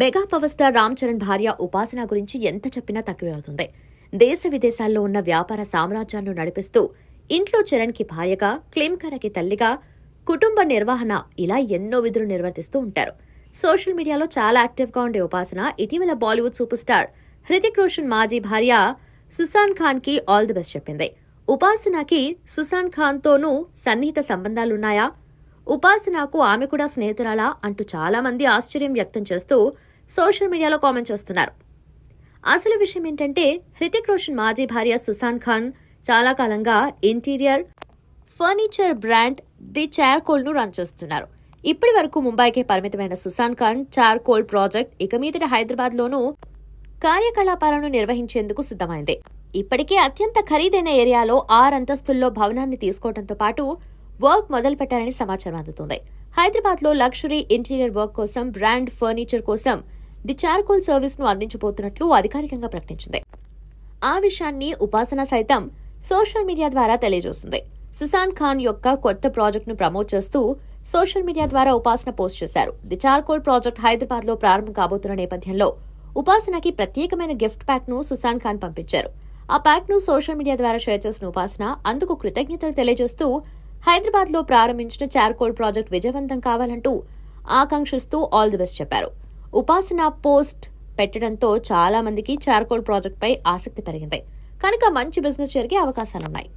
Mega power star Ram Charan భార్య ఉపాసన గురించి ఎంత చెప్పినా తక్కువే అవుతుంది. దేశ విదేశాల్లో ఉన్న వ్యాపార సామ్రాజ్యాన్ని నడిపిస్తూ ఇంట్లో చరణ్కి భార్యగా, క్లింకరకి తల్లిగా, కుటుంబ నిర్వహణ ఇలా ఎన్నో విధులు నిర్వర్తిస్తూ ఉంటారు. సోషల్ మీడియాలో చాలా యాక్టివ్గా ఉండే ఉపాసన ఇటీవల బాలీవుడ్ సూపర్ స్టార్ హృతిక్ రోషన్ మాజీ భార్య సుసాన్ ఖాన్కి ఆల్ ది బెస్ట్ చెప్పింది. ఉపాసనకి సుసాన్ ఖాన్తోనూ సన్నిహిత సంబంధాలున్నాయా? ఉపాసనకు ఆమె కూడా స్నేహితురాలా అంటూ చాలా మంది ఆశ్చర్యం వ్యక్తం చేస్తూ సోషల్ మీడియాలో కామెంట్ చేస్తున్నారు. అసలు విషయం ఏంటంటే, హృతిక్ రోషన్ మాజీ భార్య సుసాన్ ఖాన్ చాలా కాలంగా interior furniture brand the charcoal ను రన్ చేస్తున్నారు. ఇప్పటి వరకు ముంబైకే పరిమితమైన సుసాన్ ఖాన్ చార్కోల్ ప్రాజెక్ట్ ఇక మీదట హైదరాబాద్ లోనూ కార్యకలాపాలను నిర్వహించేందుకు సిద్ధమైంది. ఇప్పటికే అత్యంత ఖరీదైన ఏరియాలో 6 అంతస్తుల్లో భవనాన్ని తీసుకోవడంతో పాటు వర్క్ మొదలు పెట్టారని సమాచారం అందుతుంది. హైదరాబాద్ లో లగ్జరీ ఇంటీరియర్ వర్క్ కోసం, బ్రాండ్ ఫర్నిచర్ కోసం ది చార్కోల్ సర్వీస్ ను అందించబోతున్నట్లు అధికారికంగా ప్రకటించింది. ఆ విషయాన్ని ఉపాసన సైతం సోషల్ మీడియా ద్వారా తెలియజేసింది. సుసాన్ ఖాన్ యొక్క కొత్త ప్రాజెక్ట్ ను ప్రమోట్ చేస్తూ సోషల్ మీడియా ద్వారా ఉపాసన పోస్ట్ చేశారు. ది చార్కోల్ ప్రాజెక్ట్ హైదరాబాద్ లో ప్రారంభం కాబోతున్న నేపథ్యంలో ఉపాసనకి ప్రత్యేకమైన గిఫ్ట్ ప్యాక్ ను సుసాన్ ఖాన్ పంపించారు. ఆ ప్యాక్ ను సోషల్ మీడియా ద్వారా షేర్ చేసిన ఉపాసన అందుకు కృతజ్ఞతలు తెలియజేస్తూ హైదరాబాద్ లో ప్రారంభించిన చార్కోల్ ప్రాజెక్ట్ విజయవంతం కావాలంటూ ఆకాంక్షిస్తూ ఆల్ ది బెస్ట్ చెప్పారు. ఉపాసన పోస్ట్ పెట్టడంతో చాలా మందికి చార్కోల్ ప్రాజెక్ట్ పై ఆసక్తి పెరిగింది కనుక మంచి బిజినెస్ జరిగే అవకాశాలున్నాయి.